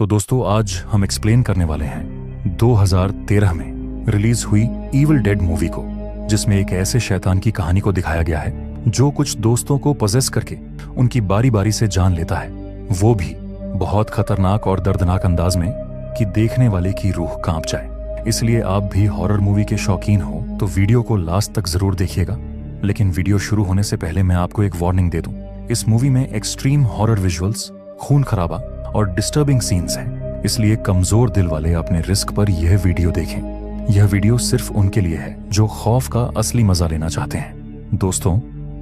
तो दोस्तों आज हम एक्सप्लेन करने वाले हैं 2013 में रिलीज हुई इविल डेड मूवी को, जिसमें एक ऐसे शैतान की कहानी को दिखाया गया है जो कुछ दोस्तों को पजेस करके उनकी बारी बारी से जान लेता है, वो भी बहुत खतरनाक और दर्दनाक अंदाज में कि देखने वाले की रूह कांप जाए। इसलिए आप भी हॉरर मूवी के शौकीन हो तो वीडियो को लास्ट तक जरूर देखिएगा। लेकिन वीडियो शुरू होने से पहले मैं आपको एक वार्निंग दे दूं, इस मूवी में एक्सट्रीम हॉरर विजुअल्स, खून खराबा और डिस्टर्बिंग सीन्स हैं, इसलिए कमजोर दिल वाले अपने रिस्क पर यह वीडियो देखें। यह वीडियो सिर्फ उनके लिए है जो खौफ का असली मजा लेना चाहते हैं। दोस्तों,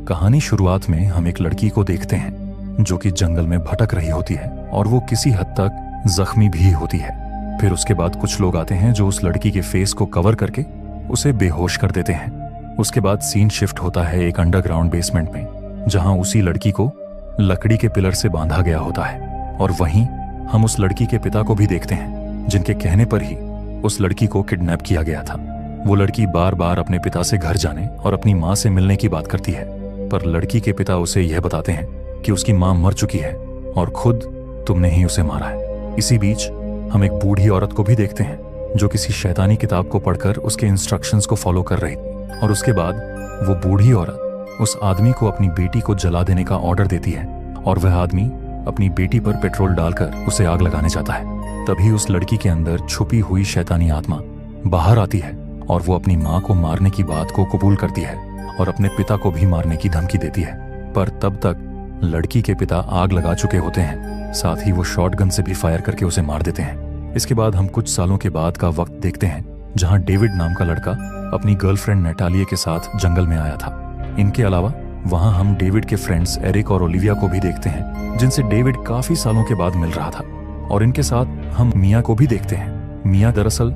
कहानी शुरुआत में हम एक लड़की को देखते हैं जो कि जंगल में भटक रही होती है और वो किसी हद तक जख्मी भी होती है। फिर उसके बाद कुछ लोग आते हैं जो उस लड़की के फेस को कवर करके उसे बेहोश कर देते हैं। उसके बाद सीन शिफ्ट होता है एक अंडरग्राउंड बेसमेंट में, जहां उसी लड़की को लकड़ी के पिलर से बांधा गया होता है। और वहीं हम उस लड़की के पिता को भी देखते हैं, जिनके कहने पर ही उस लड़की को किडनैप किया गया था। वो लड़की बार बार अपने पिता से घर जाने और अपनी माँ से मिलने की बात करती है, पर लड़की के पिता उसे यह बताते हैं कि उसकी माँ मर चुकी है और खुद तुमने ही उसे मारा है। इसी बीच हम एक बूढ़ी औरत को भी देखते हैं जो किसी शैतानी किताब को पढ़कर उसके इंस्ट्रक्शंस को फॉलो कर रही थी। और उसके बाद वो बूढ़ी औरत उस आदमी को अपनी बेटी को जला देने का ऑर्डर देती है और वह आदमी अपनी बेटी पर पेट्रोल डालकर उसे आग लगाने जाता है। तभी उस लड़की के अंदर छुपी हुई शैतानी आत्मा बाहर आती है और वो अपनी माँ को मारने की बात को कबूल करती है और अपने पिता को भी मारने की धमकी देती है। पर तब तक लड़की के पिता आग लगा चुके होते हैं, साथ ही वो शॉटगन से भी फायर करके उसे मार देते हैं। इसके बाद हम कुछ सालों के बाद का वक्त देखते हैं, जहां डेविड नाम का लड़का अपनी गर्लफ्रेंड नेटालिया के साथ जंगल में आया था। इनके अलावा वहां हम डेविड के फ्रेंड्स एरिक और ओलिविया को भी देखते हैं, जिनसे डेविड काफी सालों के बाद मिल रहा था। और इनके साथ हम मिया को भी देखते हैं। मिया दरअसल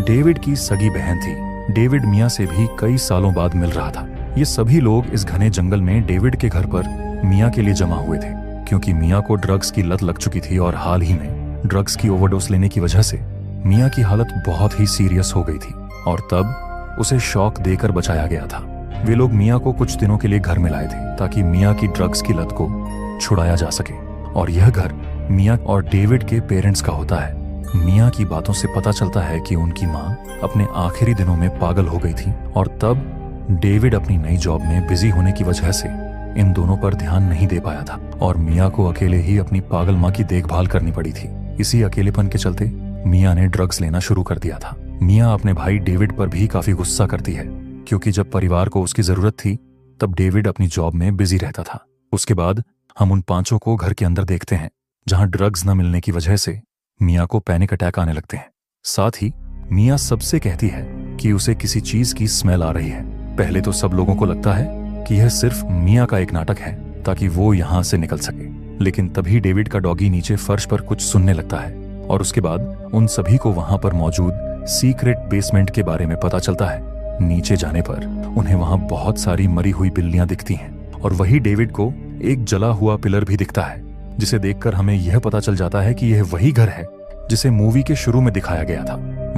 डेविड की सगी बहन थी। डेविड मिया से भी कई सालों बाद मिल रहा था। ये सभी लोग इस घने जंगल में डेविड के घर पर मिया के लिए जमा हुए थे, क्योंकि मिया को ड्रग्स की लत लग चुकी थी और हाल ही में ड्रग्स की ओवरडोज लेने की वजह से मिया की हालत बहुत ही सीरियस हो गई थी और तब उसे शॉक देकर बचाया गया था। वे लोग मिया को कुछ दिनों के लिए घर में लाए थे ताकि मिया की ड्रग्स की लत को छुड़ाया जा सके। और यह घर मिया और डेविड के पेरेंट्स का होता है। मिया की बातों से पता चलता है कि उनकी माँ अपने आखिरी दिनों में पागल हो गई थी और तब डेविड अपनी नई जॉब में बिजी होने की वजह से इन दोनों पर ध्यान नहीं दे पाया था और मिया को अकेले ही अपनी पागल माँ की देखभाल करनी पड़ी थी। इसी अकेलेपन के चलते मिया ने ड्रग्स लेना शुरू कर दिया था। मिया अपने भाई डेविड पर भी काफी गुस्सा करती है, क्योंकि जब परिवार को उसकी जरूरत थी तब डेविड अपनी जॉब में बिजी रहता था। उसके बाद हम उन पांचों को घर के अंदर देखते हैं, जहां ड्रग्स न मिलने की वजह से मिया को पैनिक अटैक आने लगते हैं। साथ ही मिया सबसे कहती है कि उसे किसी चीज की स्मेल आ रही है। पहले तो सब लोगों को लगता है कि यह सिर्फ मिया का एक नाटक है ताकि वो यहाँ से निकल सके, लेकिन तभी डेविड का डॉगी नीचे फर्श पर कुछ सुनने लगता है और उसके बाद उन सभी को वहां पर मौजूद सीक्रेट बेसमेंट के बारे में पता चलता है। नीचे जाने पर उन्हें वहां बहुत सारी मरी हुई बिल्लियां दिखती हैं और वही डेविड को एक जला हुआ पिलर भी दिखता है, जिसे देखकर हमें यह पता चल जाता है कि यह वही घर है जिसे मूवी के शुरू में दिखाया गया था।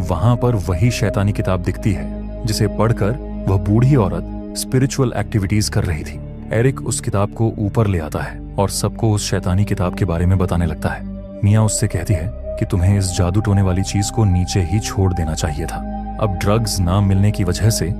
वहां पर वही शैतानी किताब दिखती है जिसे पढ़कर वह बूढ़ी औरत स्पिरिचुअल एक्टिविटीज कर रही थी। एरिक उस किताब को ऊपर ले आता है और सबको उस शैतानी किताब के बारे में बताने लगता है। मिया उससे कहती है कि तुम्हें इस जादू टोने वाली चीज को नीचे ही छोड़ देना चाहिए था। अब ड्रग्स ना मिलने की वजह से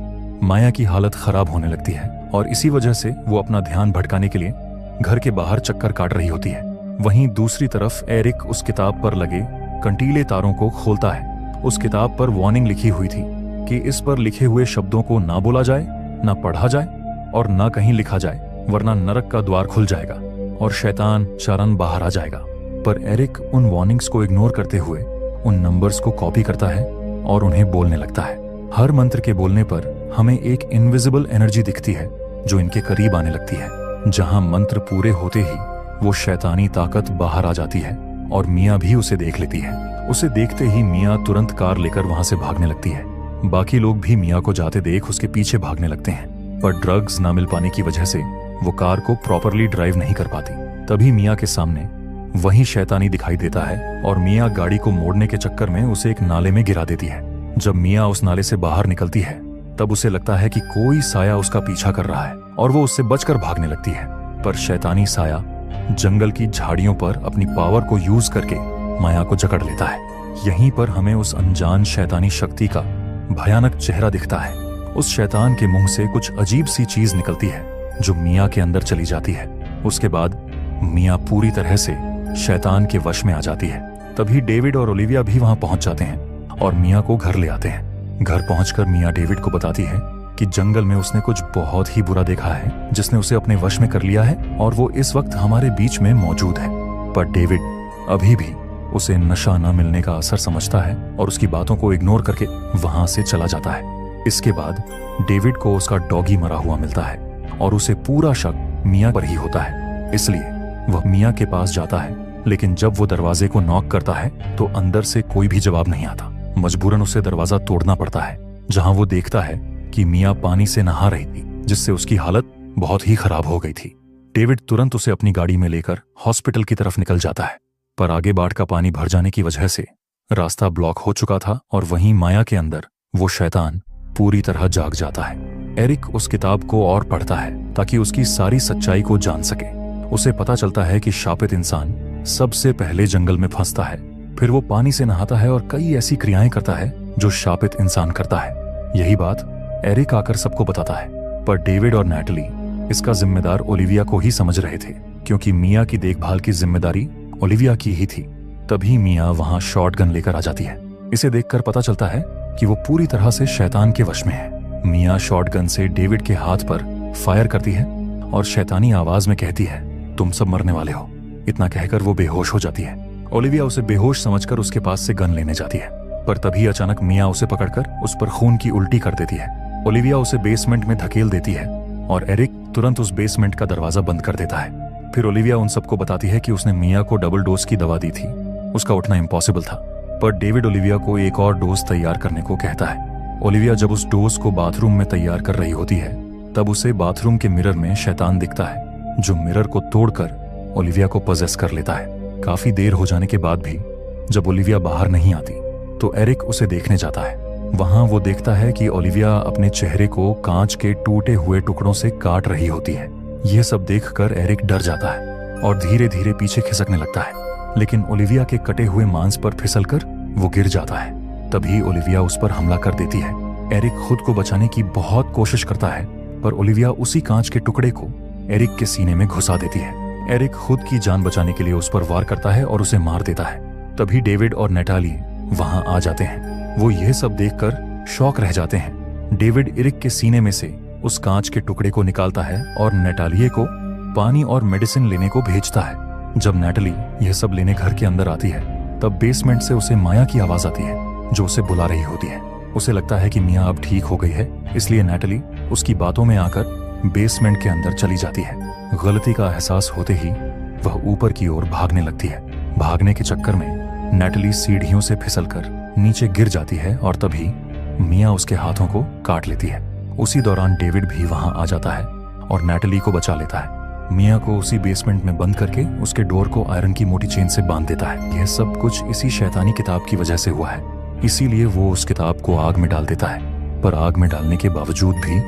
माया की हालत खराब होने लगती है और इसी वजह से वो अपना ध्यान भटकाने के लिए घर के बाहर चक्कर काट रही होती है। वहीं दूसरी तरफ एरिक उस किताब पर लगे कंटीले तारों को खोलता है। उस किताब पर वार्निंग लिखी हुई थी कि इस पर लिखे हुए शब्दों को ना बोला जाए, ना पढ़ा जाए और ना कहीं लिखा जाए, वरना नरक का द्वार खुल जाएगा और शैतान शरण बाहर आ जाएगा। पर एरिक उन वार्निंग्स को इग्नोर करते हुए उन नंबर्स को कॉपी करता है और उन्हें बोलने लगता है। हर मंत्र के बोलने पर हमें एक इनविजिबल एनर्जी दिखती है जो इनके करीब आने लगती है। जहां मंत्र पूरे होते ही वो शैतानी ताकत बाहर आ जाती है और मिया भी उसे देख लेती है। उसे देखते ही मिया तुरंत कार लेकर वहां से भागने लगती है। बाकी लोग भी मिया को जाते देख उसके पीछे भागने लगते हैं, पर ड्रग्स ना मिल पाने की वजह से वो कार को प्रॉपरली ड्राइव नहीं कर पाती। तभी मिया के सामने वही शैतानी दिखाई देता है और मिया गाड़ी को मोड़ने के चक्कर में उसे एक नाले में गिरा देती है। जब मिया उस नाले से बाहर निकलती है तब उसे लगता है कि कोई साया उसका पीछा कर रहा है और वो उससे बचकर भागने लगती है, पर शैतानी साया जंगल की झाड़ियों पर अपनी पावर को यूज करके माया को जकड़ लेता है। यहीं पर हमें उस अनजान शैतानी शक्ति का भयानक चेहरा दिखता है। उस शैतान के मुंह से कुछ अजीब सी चीज निकलती है जो मिया के अंदर चली जाती है। उसके बाद मिया पूरी तरह से शैतान के वश में आ जाती है। तभी डेविड और ओलिविया भी वहां पहुंच जाते हैं और मिया को घर ले आते हैं। घर पहुंचकर मिया डेविड को बताती है कि जंगल में उसने कुछ बहुत ही बुरा देखा है जिसने उसे अपने वश में कर लिया है और वो इस वक्त हमारे बीच में मौजूद है। पर डेविड अभी भी उसे नशा न मिलने का असर समझता है और उसकी बातों को इग्नोर करके वहां से चला जाता है। इसके बाद डेविड को उसका डॉगी मरा हुआ मिलता है और उसे पूरा शक मिया पर ही होता है। इसलिए वह मिया के पास जाता है, लेकिन जब वो दरवाजे को नॉक करता है तो अंदर से कोई भी जवाब नहीं आता। मजबूरन उसे दरवाजा तोड़ना पड़ता है, जहां वो देखता है कि मिया पानी से नहा रही थी, जिससे उसकी हालत बहुत ही खराब हो गई थी। डेविड तुरंत उसे अपनी गाड़ी में लेकर हॉस्पिटल की तरफ निकल जाता है, पर आगे बाढ़ का पानी भर जाने की वजह से रास्ता ब्लॉक हो चुका था और वहीं माया के अंदर वो शैतान पूरी तरह जाग जाता है। एरिक उस किताब को और पढ़ता है ताकि उसकी सारी सच्चाई को जान सके। उसे पता चलता है कि शापित इंसान सबसे पहले जंगल में फंसता है, फिर वो पानी से नहाता है और कई ऐसी क्रियाएं करता है जो शापित इंसान करता है। यही बात एरिक आकर सबको बताता है, पर डेविड और नैटली इसका जिम्मेदार ओलिविया को ही समझ रहे थे, क्योंकि मिया की देखभाल की जिम्मेदारी ओलिविया की ही थी। तभी मिया वहां शॉटगन लेकर आ जाती है। इसे देखकर पता चलता है कि वो पूरी तरह से शैतान के वश में है। मिया शॉटगन से डेविड के हाथ पर फायर करती है और शैतानी आवाज में कहती है, तुम सब मरने वाले हो। इतना कहकर वो बेहोश हो जाती है। ओलिविया उसे बेहोश समझकर उसके पास से गन लेने जाती है, पर तभी अचानक मिया उसे पकड़कर उस पर खून की उल्टी कर देती है। ओलिविया उसे बेसमेंट में धकेल देती है और एरिक तुरंत उस बेसमेंट का दरवाजा बंद कर देता है। फिर ओलिविया उन सबको बताती है कि उसने मिया को डबल डोज की दवा दी थी। उसका उठना इम्पॉसिबल था, पर डेविड ओलिविया को एक और डोज तैयार करने को कहता है। ओलिविया जब उस डोज को बाथरूम में तैयार कर रही होती है, तब उसे बाथरूम के मिरर में शैतान दिखता है, जो मिरर को तोड़कर ओलिविया को पजेस कर लेता है। काफी देर हो जाने के बाद भी जब ओलिविया बाहर नहीं आती तो एरिक उसे देखने जाता है। वहां वो देखता है कि ओलिविया अपने चेहरे को कांच के टूटे हुए टुकड़ों से काट रही होती है। यह सब देखकर एरिक डर जाता है और धीरे धीरे पीछे खिसकने लगता है, लेकिन ओलिविया के कटे हुए मांस पर फिसलकर वो गिर जाता है। तभी ओलिविया उस पर हमला कर देती है। एरिक खुद को बचाने की बहुत कोशिश करता है, पर ओलिविया उसी कांच के टुकड़े को एरिक के सीने में घुसा देती है। एरिक खुद की जान बचाने के लिए उस पर वार करता है और उसे मार देता है। तभी डेविड और नैटाली वहां आ जाते हैं। वो यह सब देखकर शॉक रह जाते हैं। डेविड एरिक के सीने में से उस कांच के टुकड़े को निकालता है और नैटालिये को पानी और मेडिसिन लेने को भेजता है। जब नैटली यह सब लेने घर के अंदर आती है, तब बेसमेंट से उसे माया की आवाज आती है जो उसे बुला रही होती है। उसे लगता है कि मिया अब ठीक हो गई है, इसलिए नैटली उसकी बातों में आकर बेसमेंट के अंदर चली जाती है। गलती का एहसास होते ही वह ऊपर की ओर भागने लगती है। भागने के चक्कर में नैटली सीढ़ियों से फिसलकर नीचे गिर जाती है और तभी मिया उसके हाथों को काट लेती है। उसी दौरान डेविड भी वहां आ जाता है और नैटली को बचा लेता है। मिया को उसी बेसमेंट में बंद करके उसके डोर को आयरन की मोटी चेन से बांध देता है। यह सब कुछ इसी शैतानी किताब की वजह से हुआ है, इसीलिए वो उस किताब को आग में डाल देता है। पर आग में डालने के बावजूद भी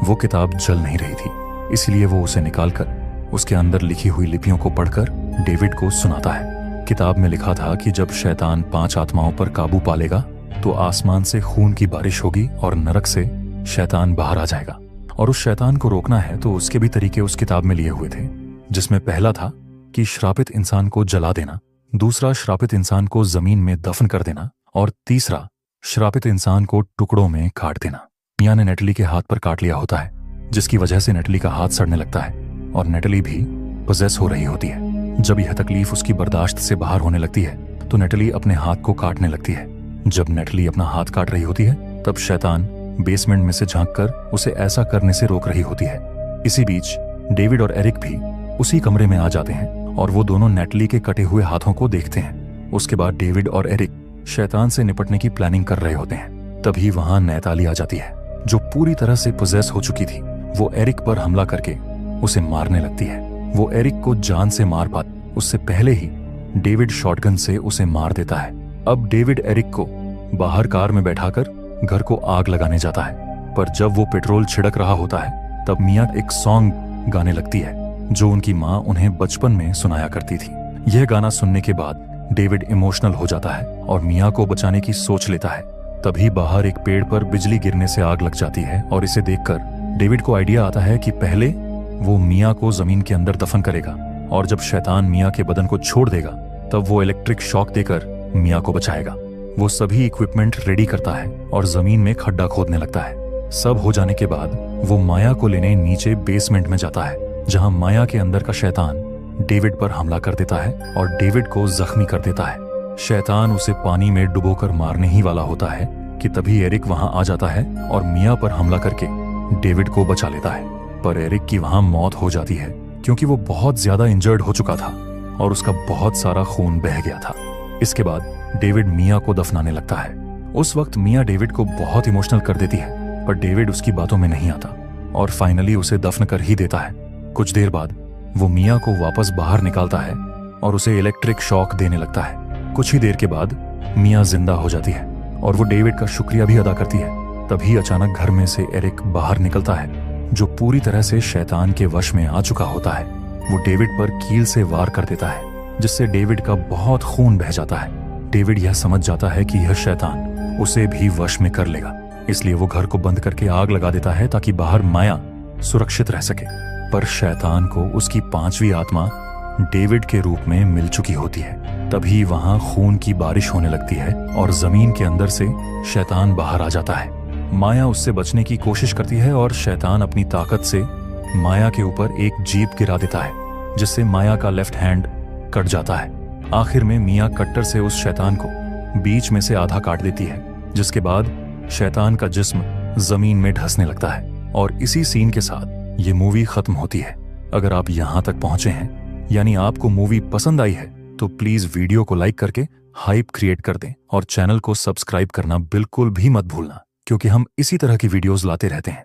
वो किताब जल नहीं रही थी, इसलिए वो उसे निकालकर उसके अंदर लिखी हुई लिपियों को पढ़कर डेविड को सुनाता है। किताब में लिखा था कि जब शैतान 5 आत्माओं पर काबू पा लेगा तो आसमान से खून की बारिश होगी और नरक से शैतान बाहर आ जाएगा। और उस शैतान को रोकना है तो उसके भी तरीके उस किताब में लिए हुए थे, जिसमें पहला था कि श्रापित इंसान को जला देना, दूसरा श्रापित इंसान को जमीन में दफन कर देना और तीसरा श्रापित इंसान को टुकड़ों में काट देना। मिया ने नैटली के हाथ पर काट लिया होता है, जिसकी वजह से नैटली का हाथ सड़ने लगता है और नैटली भी पोजेस हो रही होती है। जब यह तकलीफ उसकी बर्दाश्त से बाहर होने लगती है तो नैटली अपने हाथ को काटने लगती है। जब नैटली अपना हाथ काट रही होती है तब शैतान बेसमेंट में से झांककर उसे ऐसा करने से रोक रही होती है। इसी बीच डेविड और एरिक भी उसी कमरे में आ जाते हैं और वो दोनों नैटली के कटे हुए हाथों को देखते हैं। उसके बाद डेविड और एरिक शैतान से निपटने की प्लानिंग कर रहे होते हैं। तभी वहां नैताली आ जाती है, जो पूरी तरह से पोजेस हो चुकी थी। वो एरिक पर हमला करके उसे मारने लगती है। वो एरिक को जान से मार पाती उससे पहले ही डेविड शॉटगन से उसे मार देता है। अब डेविड एरिक को बाहर कार में बैठाकर घर को आग लगाने जाता है, पर जब वो पेट्रोल छिड़क रहा होता है तब मिया एक सॉन्ग गाने लगती है जो उनकी माँ उन्हें बचपन में सुनाया करती थी। यह गाना सुनने के बाद डेविड इमोशनल हो जाता है और मिया को बचाने की सोच लेता है। तभी बाहर एक पेड़ पर बिजली गिरने से आग लग जाती है और इसे देखकर डेविड को आइडिया आता है कि पहले वो मिया को जमीन के अंदर दफन करेगा और जब शैतान मिया के बदन को छोड़ देगा तब वो इलेक्ट्रिक शॉक देकर मिया को बचाएगा। वो सभी इक्विपमेंट रेडी करता है और जमीन में खड्डा खोदने लगता है। सब हो जाने के बाद वो माया को लेने नीचे बेसमेंट में जाता है, जहां माया के अंदर का शैतान डेविड पर हमला कर देता है और डेविड को जख्मी कर देता है। शैतान उसे पानी में डुबोकर मारने ही वाला होता है कि तभी एरिक वहां आ जाता है और मिया पर हमला करके डेविड को बचा लेता है। पर एरिक की वहां मौत हो जाती है क्योंकि वो बहुत ज्यादा इंजर्ड हो चुका था और उसका बहुत सारा खून बह गया था। इसके बाद डेविड मिया को दफनाने लगता है। उस वक्त मिया डेविड को बहुत इमोशनल कर देती है, पर डेविड उसकी बातों में नहीं आता और फाइनली उसे दफन कर ही देता है। कुछ देर बाद वो मिया को वापस बाहर निकालता है और उसे इलेक्ट्रिक शॉक देने लगता है। कुछ ही देर के बाद मिया जिंदा हो जाती है और वो डेविड का शुक्रिया भी अदा करती है। तभी अचानक घर में से एरिक बाहर निकलता है, जो पूरी तरह से शैतान के वश में आ चुका होता है। वो डेविड पर कील से वार कर देता है, जिससे डेविड का बहुत खून बह जाता है। डेविड यह समझ जाता है कि यह शैतान उसे भी वश में कर लेगा, इसलिए वो घर को बंद करके आग लगा देता है ताकि बाहर माया सुरक्षित रह सके। पर शैतान को उसकी पांचवी आत्मा डेविड के रूप में मिल चुकी होती है। तभी वहां खून की बारिश होने लगती है और जमीन के अंदर से शैतान बाहर आ जाता है। माया उससे बचने की कोशिश करती है और शैतान अपनी ताकत से माया के ऊपर एक जीप गिरा देता है, जिससे माया का लेफ्ट हैंड कट जाता है। आखिर में मिया कट्टर से उस शैतान को बीच में से आधा काट देती है, जिसके बाद शैतान का जिस्म जमीन में धंसने लगता है और इसी सीन के साथ ये मूवी खत्म होती है। अगर आप यहां तक पहुंचे हैं, यानी आपको मूवी पसंद आई है, तो प्लीज वीडियो को लाइक करके हाइप क्रिएट कर दें और चैनल को सब्सक्राइब करना बिल्कुल भी मत भूलना, क्योंकि हम इसी तरह की वीडियोस लाते रहते हैं।